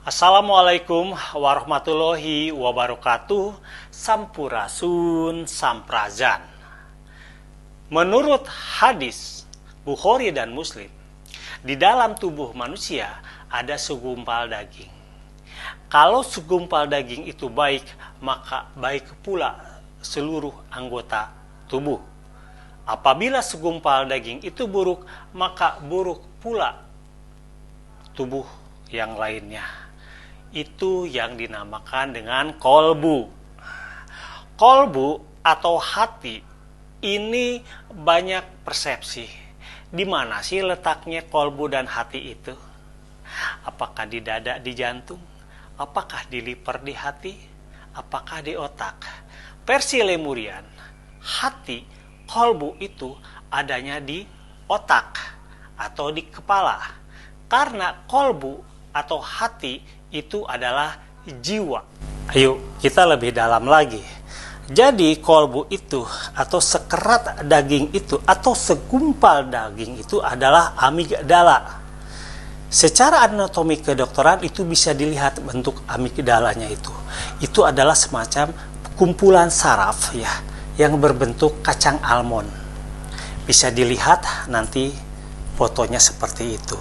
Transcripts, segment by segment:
Assalamualaikum warahmatullahi wabarakatuh. Sampurasun samprazan. Menurut hadis Bukhari dan Muslim, di dalam tubuh manusia ada segumpal daging. Kalau segumpal daging itu baik, maka baik pula seluruh anggota tubuh. Apabila segumpal daging itu buruk, maka buruk pula tubuh yang lainnya. Itu yang dinamakan dengan kolbu. Kolbu atau hati ini banyak persepsi. Di mana sih letaknya kolbu dan hati itu? Apakah di dada, di jantung? Apakah di liver, di hati? Apakah di otak? Versi Lemurian, hati, kolbu itu adanya di otak atau di kepala. Karena kolbu atau hati itu adalah jiwa. Ayo kita lebih dalam lagi. Jadi kolbu itu atau sekerat daging itu atau segumpal daging itu adalah amigdala. Secara anatomi kedokteran itu bisa dilihat bentuk amigdalanya itu. Itu adalah semacam kumpulan saraf ya yang berbentuk kacang almond. Bisa dilihat nanti fotonya seperti itu.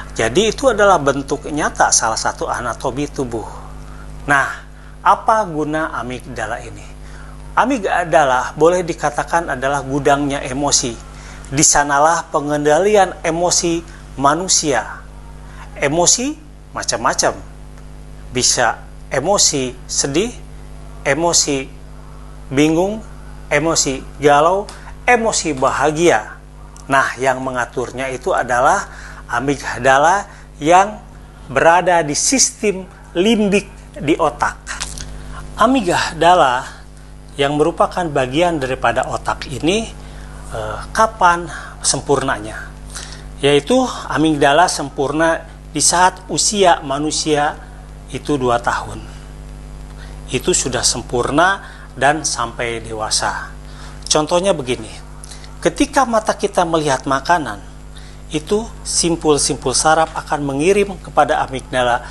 Jadi itu adalah bentuk nyata salah satu anatomi tubuh. Nah, apa guna amigdala ini? Amigdala boleh dikatakan adalah gudangnya emosi. Di sanalah pengendalian emosi manusia. Emosi macam-macam. Bisa emosi sedih, emosi bingung, emosi galau, emosi bahagia. Nah, yang mengaturnya itu adalah amigdala yang berada di sistem limbik di otak. Amigdala yang merupakan bagian daripada otak ini kapan sempurnanya? Yaitu amigdala sempurna di saat usia manusia itu 2 tahun. Itu sudah sempurna dan sampai dewasa. Contohnya begini, ketika mata kita melihat makanan, itu simpul-simpul saraf akan mengirim kepada amigdala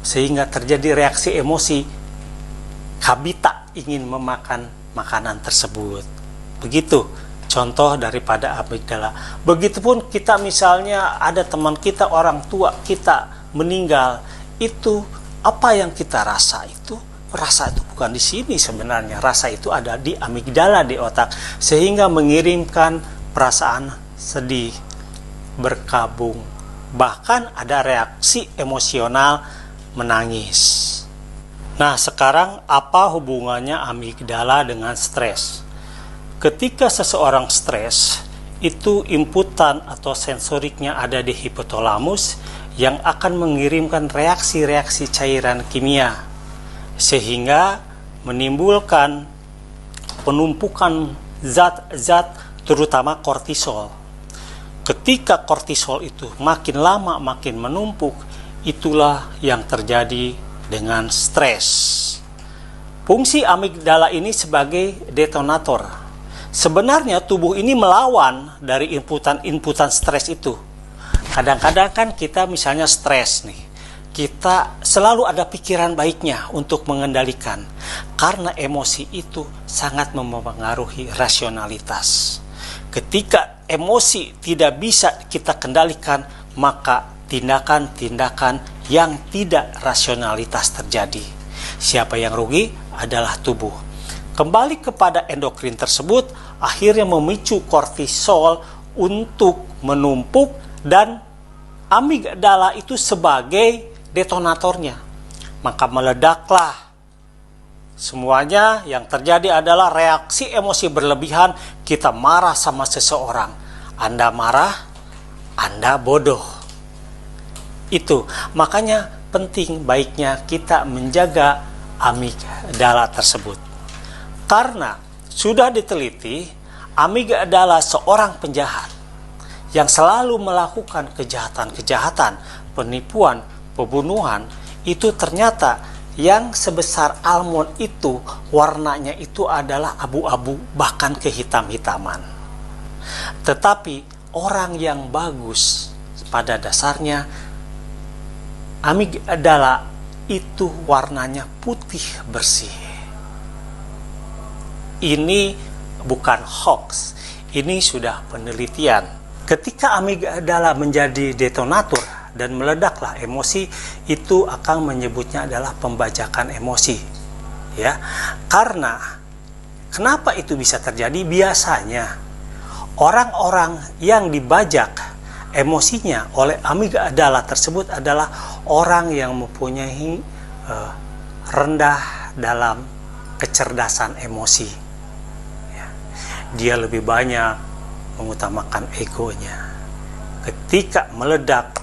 sehingga terjadi reaksi emosi kabita ingin memakan makanan tersebut. Begitu contoh daripada amigdala. Begitupun kita misalnya ada teman kita, orang tua kita meninggal, itu apa yang kita rasa itu? Rasa itu bukan di sini sebenarnya. Rasa itu ada di amigdala di otak sehingga mengirimkan perasaan sedih, berkabung, bahkan ada reaksi emosional menangis. Nah, sekarang apa hubungannya amigdala dengan stres? Ketika seseorang stres, itu inputan atau sensoriknya ada di hipotalamus yang akan mengirimkan reaksi-reaksi cairan kimia sehingga menimbulkan penumpukan zat-zat terutama kortisol. Ketika kortisol itu makin lama makin menumpuk, itulah yang terjadi dengan stres. Fungsi amigdala ini sebagai detonator. Sebenarnya tubuh ini melawan dari inputan stres itu. Kadang-kadang kan kita misalnya stres nih, kita selalu ada pikiran baiknya untuk mengendalikan. Karena emosi itu sangat mempengaruhi rasionalitas. Ketika emosi tidak bisa kita kendalikan, maka tindakan-tindakan yang tidak rasionalitas terjadi. Siapa yang rugi adalah tubuh. Kembali kepada endokrin tersebut, akhirnya memicu kortisol untuk menumpuk dan amigdala itu sebagai detonatornya. Maka meledaklah. Semuanya yang terjadi adalah reaksi emosi berlebihan, kita marah sama seseorang. Anda marah, Anda bodoh. Itu, makanya penting baiknya kita menjaga amigdala tersebut. Karena sudah diteliti, amigdala seorang penjahat yang selalu melakukan kejahatan-kejahatan, penipuan, pembunuhan, itu ternyata yang sebesar almond itu warnanya itu adalah abu-abu bahkan kehitam-hitaman. Tetapi orang yang bagus pada dasarnya amigdala itu warnanya putih bersih. Ini bukan hoax, ini sudah penelitian. Ketika amigdala menjadi detonator dan meledaklah emosi, itu akan menyebutnya adalah pembajakan emosi. Ya, karena kenapa itu bisa terjadi? Biasanya orang-orang yang dibajak emosinya oleh amigdala tersebut adalah orang yang mempunyai rendah dalam kecerdasan emosi. Ya. Dia lebih banyak mengutamakan egonya. Ketika meledak,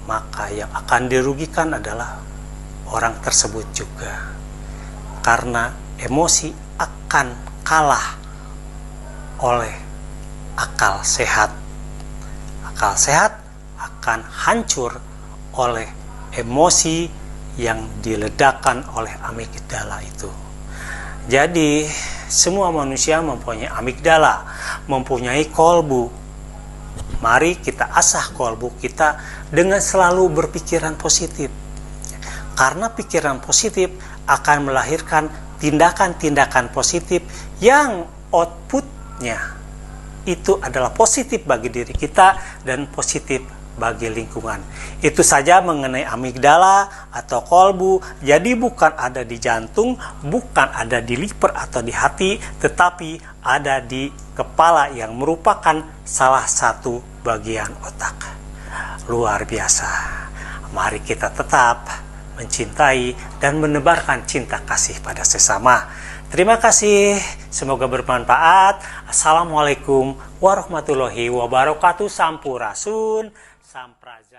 maka yang akan dirugikan adalah orang tersebut juga. Karena emosi akan kalah oleh akal sehat. Akal sehat akan hancur oleh emosi yang diledakkan oleh amigdala itu. Jadi, semua manusia mempunyai amigdala, mempunyai kolbu. Mari kita asah kolbu kita dengan selalu berpikiran positif. Karena pikiran positif akan melahirkan tindakan-tindakan positif yang outputnya itu adalah positif bagi diri kita dan positif bagi lingkungan. Itu saja mengenai amigdala atau kolbu. Jadi bukan ada di jantung, bukan ada di liver atau di hati, tetapi ada di kepala yang merupakan salah satu bagian otak. Luar biasa. Mari kita tetap mencintai dan menebarkan cinta kasih pada sesama. Terima kasih, semoga bermanfaat. Assalamualaikum warahmatullahi wabarakatuh. Sampurasun, sampurasun.